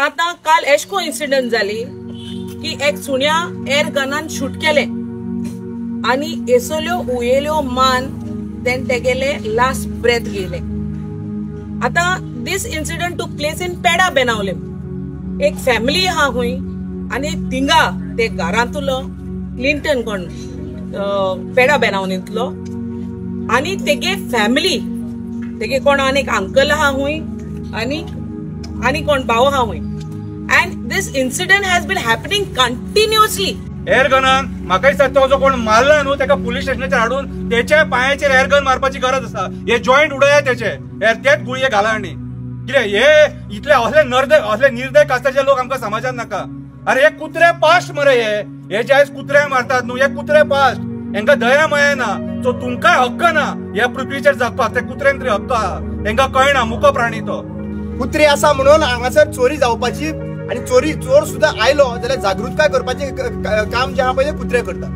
आता काल एशको इन्सिडेंट जाली की एक सुण्या एअर गनान शूट केले आणि एसोल्यो उयेल्यो मान तेगेले लास्ट ब्रेथ गेले. आता दिस इन्सिडेंट टूक प्लेस इन पेडा बेनावलीम. एक फॅमिली हा हुई आणि तिंगा ते घरांतलो क्लिंटन कोण पेडा बेनावनीतलो आणि तेगे फॅमिली तेगे कोण अनेक अंकल हा हुई आणि कोण भाऊ हा हुई. And this incident has been happening continuously. एअर गनान म्हाका दिसता तो जो कोण मारला न्हू तेका पुलीस स्टेशनाचेर हाडून तेच्या पायाचेर एअर गन मारपाची गरज आसा. हे जॉइंट उडया तेचे तेच गुळये घाला आनी कितें हे इतले असले निर्दय कास्ताचे लोक आमकां समाजात नाका. अरे हे कुत्रे पास्ट मरे हे जे आयज कुत्रे मारतात न्हू हे कुत्रे पास्ट. हेंका दया माया ना. सो तुमकां हक्क ना ह्या पृथ्वीचेर जगपाक. ते कुत्र्यांक तरी हक्क आहा. तेंका कळना मुको प्राणी तो कुत्रे आसा म्हणून हांगासर चोरी जावपाची आणि चोर सुद्धा आयलो जाल्यार जागृतकाय करपाचे काम जे आहा पळय कुत्रे करतात.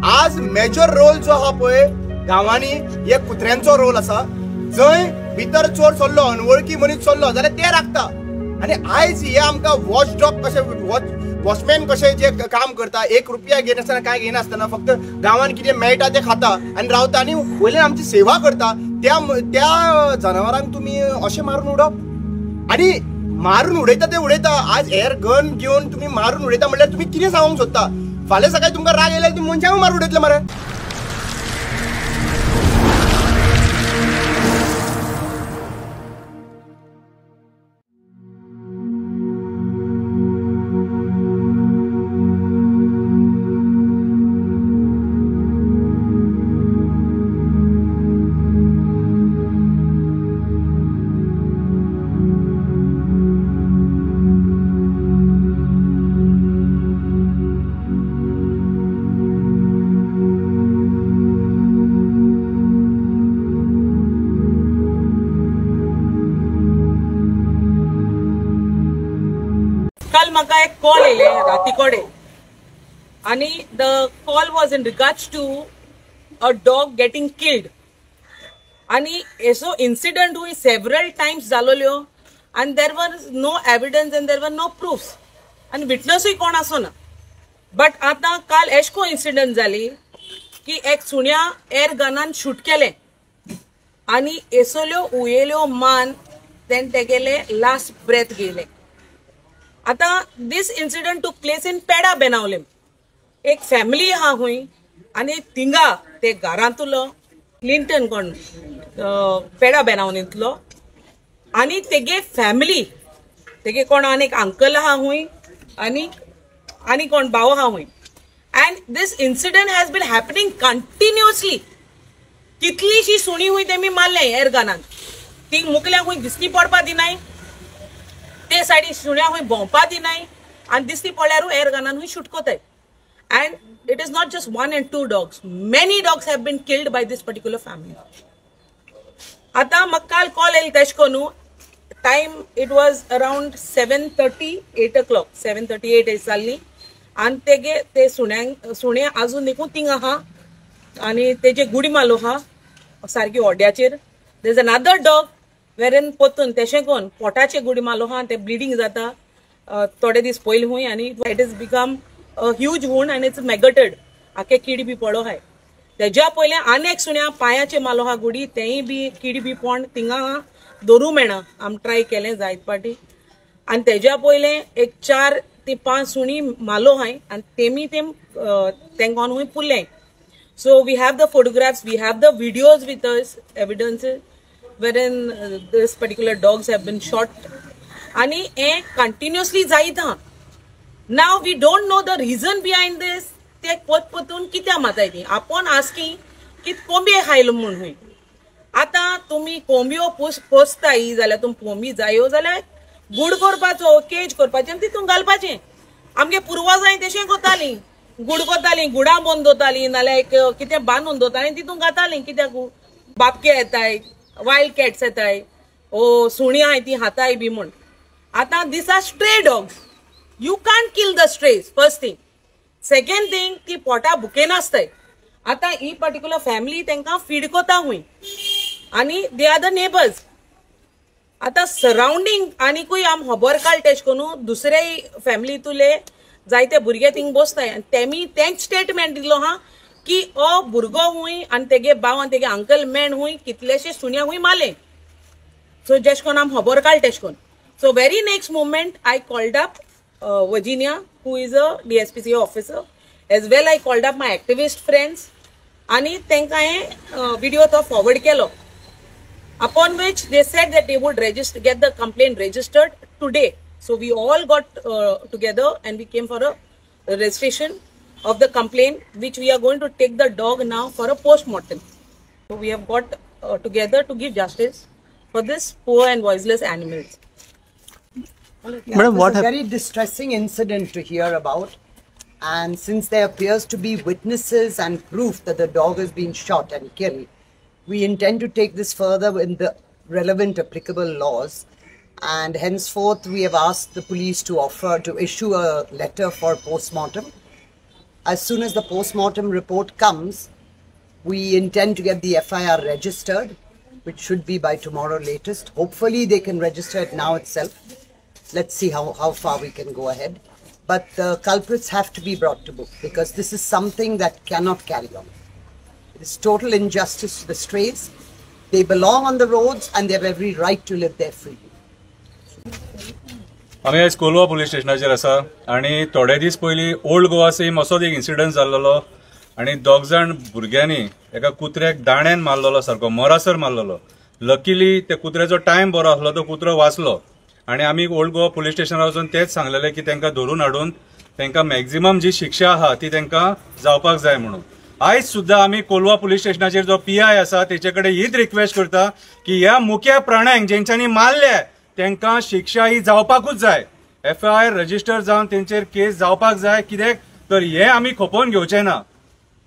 आज मेजर रोल जो आहा पळय गांवांनी हे कुत्र्यांचो रोल आसा. जंय भितर चोर चल्लो अनवळखी मनीस चल्लो जाल्यार ते राखता. आणि आयज हे आमकां वॉच डॉग कशे वॉचमॅन कशे जे काम करता. 1 रुपया घेनासतना काय घेनासतना फक्त गांवांत कितें मेळटा ते खाता आनी रावता आनी वयल्यान आमची सेवा करता. त्या जनावरांक तुमी अशें मारून उडप आणि मारून उडयता ते उडयता. आज एअर गन घेऊन तुम्ही मारून उडयता म्हणल्यार तुम्ही कितें सांगूंक सोदता. फाल्यां सकाळी तुमकां राग येयल्यार तुम्ही मनशांक मारून उडयतले मरे. काल म्हाका एक कॉल येयले रातीकोडे आणि the call was in regards to a dog getting killed. आणि एसो इन्सिडंट हुई सेवरल टाइम्स जालोल्यो and there was no evidence and there were no proofs and witnessy कोण आसोना. बट आता काल एशको इन्सिडेंट जाली की एक सुण्या एअर गनान शूट केले आणि एसोल्यो उयेल्यो मान तेगेले लास्ट ब्रेथ गेले. आता दिस इन्सिडेंट टूक प्लेस इन पेडा बेनावलीम. एक फॅमिली हा हुई आणि तिंगा ते घरांतलो क्लिंटन कोण पेडा बेनावनीतलो आणि तेगे फॅमिली तेगे कोण अनेक अंकल हा हुई आणि कोण भाऊ हा हुई. And this incident has been happening continuously. कितलीशी सुणी हुई तेमी मारले एअर गनान. ती मुकल्याक हुई दिसती पडपा दिनाय. ते सायडी सुण्या हुई भोंवपा दिनाय आणि दिसती पडल्यारू एअर गनान हुई शूट कोताय. And it is not just 1 and 2 dogs. Many dogs have been killed by this particular family. आता म्हाका काल कॉल येयलो तेशको न्हू. Time it was around 7:30, 8 o'clock, 7:38 जाल्ली आणि तेगे ते सुणे अजून देखून थिंग आहा आणि तेजे गुडी मालो हा सारकी ओड्याचेर. देर इज अनदर डॉग वेरेन पोतून तेशें कोन पोटाचे गुडी मालो हा ते ब्लिडींग जाता थोडे दीस पयलीं हुंय आनी it is become a huge wound आनी इट्स मेगटेड. आखे किडी बी पडो हाय. तेज्या पयलें आनेक सुण्या पांयाचे मालो हा गुडी तेय बी किडी बी पोंड थिंगा दवरूं मेळना. आमी ट्राय केलें जायत पाटी आनी तेज्या पयलें एक 4 ते 5 सुणी मालो हाय आनी तेमी तेंकां हुंय पुरलें. So we have the photographs, we have the videos with us, evidences wherein this particular dogs have been shot आणि हे कंटिन्युअसली जायत हा. Now we don't know the reason behind this. ते पोतून कित्या माताय ती आपण आस्किंग की कोंबी खायलो म्हूण हुंय. आता तुम्ही कोंबयो पोसताय जाल्यार तुमकां कोंबी जायो जाल्यार गूड करपाचो, केज करपाचें आनी तितून घालपाचें. आमगे पुर्वजांय तशें कोतालीं. गूड कोतालीं, गुडा बांदून दवरतालीं नाल्यार कितें बांदून दवरतालीं आनी तितून घातालीं. कित्याक बाबके येताय, वायल्ड कॅट्स येताय, ओ सुणी आहाय ती हाताय बी म्हूण. आता this are stray dogs. You can't kill the strays. First thing. Second thing ती पोटा भुकेन आसताय. आता ही पर्टिक्युलर फॅमिली तेंकां फीड कोता हुंय आणि दे आर द नेबर्स. आता सराउंडिंग आनीकूय आम खबर काल तेश कोनू दुसऱ्याय फॅमिलीतुले जायते भुरगे थिंग बसताय आनी तेमी तेंच स्टेटमेंट दिलो हा की ओ भुरगो हुंय आनी तेगे भाव आनी तेगे अंकल मेन हुंय कितलेशे सुन्या हुंय माले. सो जेश कोन आम खबर काल तेश कोन. So very next moment I called up Virginia, who is a DSPCA officer. As well I called up my activist friends आणि त्यांका हे video तो forward केलो. Upon which they said that they would get the complaint registered today. So we all got together and we came for a registration of the complaint, which we are going to take the dog now for a post-mortem. So we have got together to give justice for this poor and voiceless animals. Yeah, Madam, what a very distressing incident to hear about, and since there appears to be witnesses and proof that the dog has been shot and killed, we intend to take this further in the relevant applicable laws, and henceforth we have asked the police to issue a letter for post-mortem. As soon as the post-mortem report comes, we intend to get the FIR registered, which should be by tomorrow latest. Hopefully they can register it now itself. Let's see how far we can go ahead. But the culprits have to be brought to book, because this is something that cannot carry on. It is total injustice to the strays. They belong on the roads and they have every right to live there freely. आम्ही आज Kolwa police स्टेशनाचेर आसा आणि थोडे दीस पयलीं old Goa same असोच एक incident जाल्लो आणि दोग जाण भुरग्यांनी एका कुत्र्याक दाण्यान मारलेलो सारको मोरासर मारलेलो. लकीली त्या कुत्र्याचो टायम बरो आसलो, तो कुत्रो वाचलो आणि आम्ही ओल्ड गोवा पुलिस स्टेशनार वचून तेच सांगलेले की तांकां धरून हाडून तांकां मॅक्झिमम जी शिक्षा आहा ती तांकां जावपाक जाय म्हणून. आयज सुद्धा आम्ही कोलवा पुलिस स्टेशनाचेर जो PI आसा तेचे कडेन हीच रिक्वेस्ट करता की ह्या मुख्य प्राण्यांक जेंच्यांनी मारले तांकां शिक्षा ही जावपाकूच जाय. FIR रजिस्टर जावन तेंचेर केस जावपाक जाय. कित्याक तर हे आमी खपोवन घेवचे ना.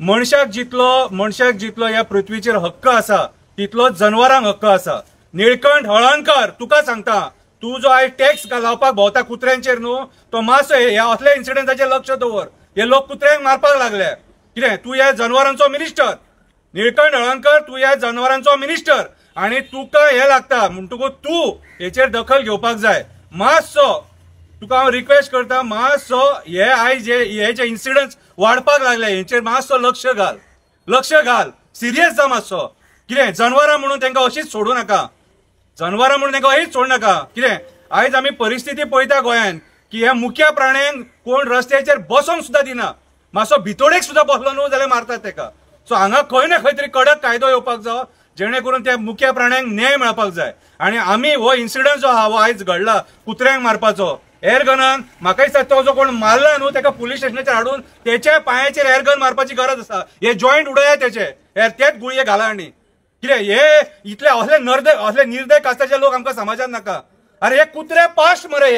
मनशाक जितलो ह्या पृथ्वीचेर हक्क आसा तितलोच जनावरांक हक्क आसा. निळकंठ हळर्णकर तुका सांगता, तू जो आयज टॅक्स लावपाक भोंवता कुत्र्यांचेर न्हू, तो मातसो ह्या असल्या इन्सिडंटाचेर लक्ष दवर. हे लोक कुत्र्यांक मारपाक लागले. कितें तू ह्या जनावरांचो मिनिस्टर, निळकंठ हळर्णकर, तू ह्या जनावरांचो मिनिस्टर आणि तुका हे लागता म्हणटकूच तू हेचेर दखल घेवपाक जाय. मातसो तुका हांव रिक्वेस्ट करता, मातसो हे आयज हे जे इन्सिडंट्स वाडपाक लागले हेचेर मातसो लक्ष घाल. सिरियस जा मातसो. कितें जनावरां म्हणून तांकां अशीच सोडू नाका. जनावरां म्हणून तांकां अशीच सोडू नाका. कितें आयज आमी परिस्थिती पळयता गोंयांत की ह्या मुख्य प्राण्यांक कोण रस्त्याचेर बसोंक सुद्धा दिना. मातसो भितोडेक सुद्धा बसलो न्हू जाल्यार मारतात ताका. सो हांगा खंय ना खंय तरी कडक कायदो येवपाक जाय जेणे करून त्या मुख्य प्राण्यांक न्याय मेळपाक जाय. आनी आमी हो इन्सिडंट जो आहा हो आयज घडला कुत्र्यांक मारपाचो, एअरगनान म्हाका दिसता तो जो कोण मारला न्हू ताका पुलीस स्टेशनाचेर हाडून तेच्या पांयाचेर एअरगन मारपाची गरज आसा. हे जॉयंट उडया तेचे तेच गुळये घाला. आनी कितें हे इतले असले निर्दय कास्ताचे लोक आमकां समाजात नाका. अरे हे कुत्रे पास्ट मरे,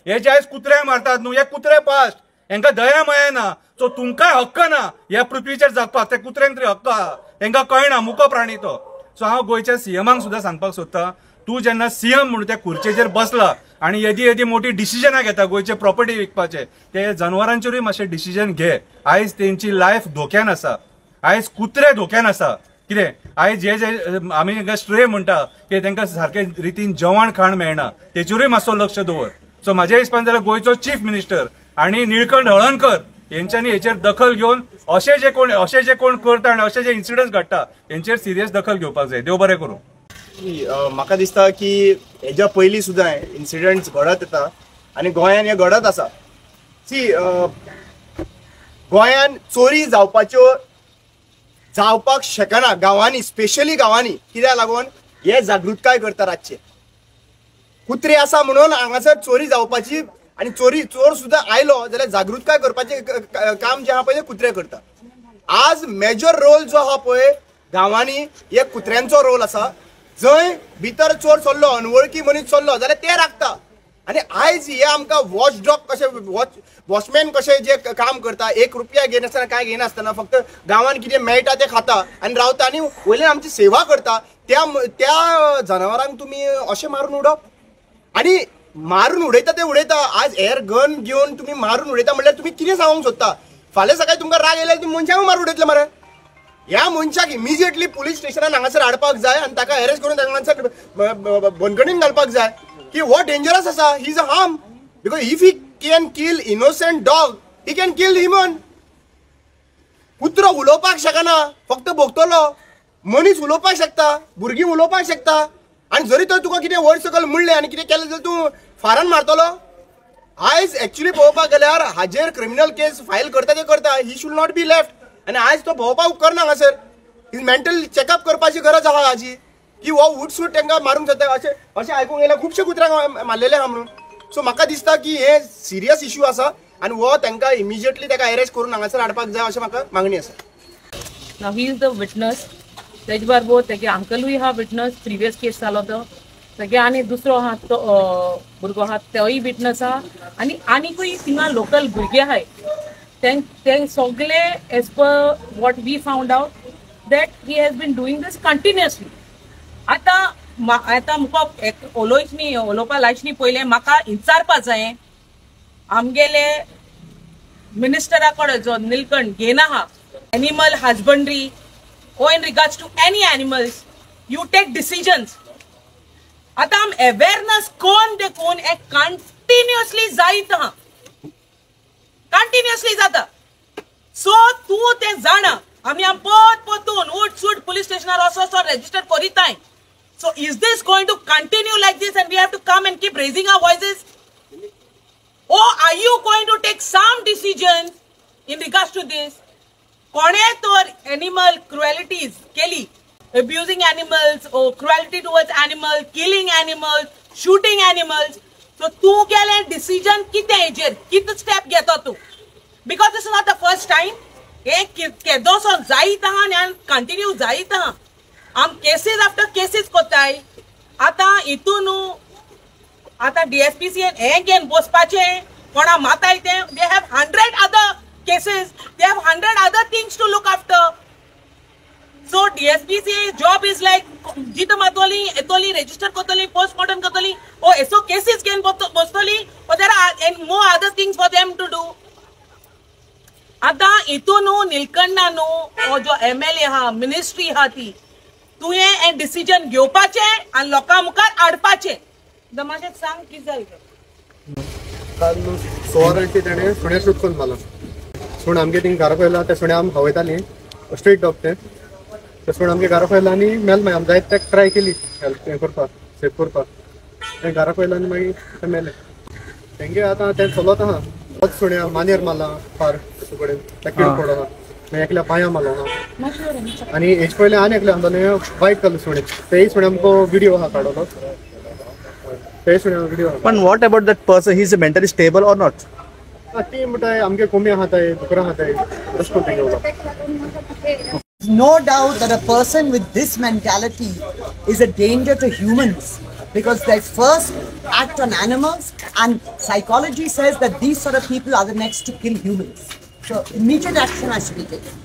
हे जे आयज कुत्र्यांक मारतात न्हू हे कुत्रे पास्ट. हेंकां दया माया ना. सो तुमकांय हक्क ना ह्या पृथ्वीचेर जगपाक. त्या कुत्र्यांक तरी हक्क आहा. हेंकां कळना मुको प्राणी तो. सो हांव गोंयच्या CMाक सुद्धा सांगपाक सोदता, तू जेन्ना CM म्हणून त्या खुर्चेचेर बसला आणि येदी मोठी डिसिजनां घेता गोंयचे प्रॉपर्टी विकपाचे, ते जनावरांचेरूय मातशें डिसिजन घे. आयज तेंची लायफ धोक्यान आसा. आयज कुत्रे धोक्यान आसा. कितें आयज जे आमी तांकां स्ट्रे म्हणटा की तांकां सारके रितीन जेवण खाण मेळना, तेचेरूय मातसो लक्ष दवर. सो म्हाज्या हिसपान जाल्यार गोंयचो चीफ मिनिस्टर आणि निळकंठ हळर्णकर यांच्यानी हेचेर दखल घेवन अशे जे कोण करता आणि अशे जे इन्सिडंट्स घडटा हेंचेर सिरियस दखल घेवपाक जाय. देव बरें करूं. म्हाका दिसता की हेच्या पयलीं सुद्दां इन्सिडंट्स घडत येता आनी गोंयान हे घडत आसा. गोंयान चोरी जावपाक शकना गांवांनी, स्पेशली गांवांनी. कित्याक लागून हे जागृतकाय करता रातचे. कुत्रे आसा म्हणून हांगासर चोरी जावपाची आणि चोर सुद्धा आयलो जाल्यार जागृतकाय करपाचे काम जे आहा पळय ते कुत्रे करता. आज मेजर रोल जो आहा पळय गांवांनी हे कुत्र्यांचो रोल आसा. जंय भितर चोर चल्लो, अनवळखी मनीस चल्लो जाल्यार ते राखता. आणि आयज हे आमकां वॉचडॉग कशे वॉचमॅन कशे जे काम करता, 1 रुपया घेनासतना काय घेनासतना फक्त गांवांत कितें मेळटा ते खाता आनी रावता आनी वयल्यान आमची सेवा करता. त्या जनावरांक तुमी अशें मारून उडप आनी मारून उडयता ते उडयता. आज एअर गन घेवन तुम्ही मारून उडयता म्हणल्यार तुम्ही कितें सांगूंक सोदता? फाल्यां सकाळी तुमकां राग येयल्यार तुम्ही मनशांक मारून उडयतले मरे. ह्या मनशाक इमिजिएटली पुलीस स्टेशनान हांगासर हाडपाक जाय आनी ताका अरेस्ट करून हांगासर बंदखणीन घालपाक जाय की हो डेंजरस आसा, he is a harm, because if he can kill innocent dog he can kill human. कुत्रो उलोवपाक शकना, फक्त भोगतलो. मनीस उलोवपाक शकता, भुरगीं उलोवपाक शकता, आनी जरी तर तुका कितें वयर सकयल म्हणलें आनी कितें केलें जाल्यार तूं फारान मारतलो. आयज एक्चुअली पळोवपाक गेल्यार हाजेर क्रिमिनल केस फायल करता ते करता, ही शूड नॉट बी लेफ्ट. आनी आयज तो भोंवपाक उपकारना हांगासर. ही मेंटल चॅकअप करपाची गरज आहा हाजी, की हो उठसूट तांकां मारूंक जाता अशें आयकूंक येयलां. खुबशे कुत्र्यांक मारलेले आहा म्हणून. सो म्हाका दिसता की हे सिरियस इश्यू आसा आनी हो तांकां इमिजिएटली ताका अरेस्ट करून हांगासर हाडपाक जाय अशें म्हाका मागणी आसा. नाव ही इज द विटनस. तेजे बरोबर तेगे अंकलूय हा विटनस, प्रिवियस केस जालो तो. तेगे आनी दुसरो आहा तो भुरगो आहा तोय विटनस आहा. आनीकूय थिंगा लोकल भुरगे आहाय ते सगळे as per what we found out that he has been doing this continuously. आतां मुको उलोवपा लायचनी पयलें म्हाका विचारपा जाय आमगेले मिनिस्टरा कडेन जो निलकंठ घेन आहा animal husbandry or in regards to any animals, you take decisions. आता हम awareness कोण देखून एक continuously जायत हा, continuously जाता. So तू ते जाणा आमी आम पोतून उठ सूट पुलिस स्टेशनार असो register करीताय. So is this going to continue like this and we have to come and keep raising our voices? Or are you going to take some decisions in regards to this? कोणे तर animal cruelties केली, abusing animals or cruelty towards animals, killing animals, shooting animals. So तू गेले decision कितें हेजेर कितें step घेता तू? Because this is not the first time. एक केदोसो जायत आहा आनी कंटिन्यू जायत आहा. आम केसीस आफ्टर केसीस कोत्ताय. आतां हितून आतां DSPCन हें घेवन बसपाचें कोणा माताय तें. They have 100 other cases, they have 100 other things to look after. So DSPCA job is like jita matoli etoli register kotoli postmortem kotoli or eso cases can bostoli, or there are more other things for them to do. आता इतून निलकंठा नु or जो MLA हा ministry हा ती तुये एक decision घेवपाचे आनी लोकां मुखार हाडपाचे. दमाशेक सांग कितें जालें. काल 16 ताणें सुण्या शूट करून मारलो. सुण आमगे थिंग घरा पयला ते सुण्या आम खावयताली स्ट्रीट डॉग ते सुण आमगे घरा पयला आनी मेल मागीर आमी जायत ताका ट्राय केली हेल्प हें करपाक सेफ करपाक. तें घरा पयला आनी मागीर ते मेले. तेंगे आतां तें चलत आहा. होच सुण्या मानेर मारला फार तेजे कडेन ताका किड पडलो आहा. मागीर एकल्या पांयां मारलो आहा आनी हेजे पयलीं आनी एकल्या आमदाले बायक काडलो सुणे. तेय सुणे आमकां विडियो आहा काडलो. तेय सुणे विडियो आहा. पण what about that person, he is mentally stable or not? ती म्हणटाय आमगे कोंबे आहाताय दुकरां आहाताय तशें करून तेंगे उलोवप. No doubt that a person with this mentality is a danger to humans because they first act on animals, and psychology says that these sort of people are the next to kill humans. So immediate action has to be taken.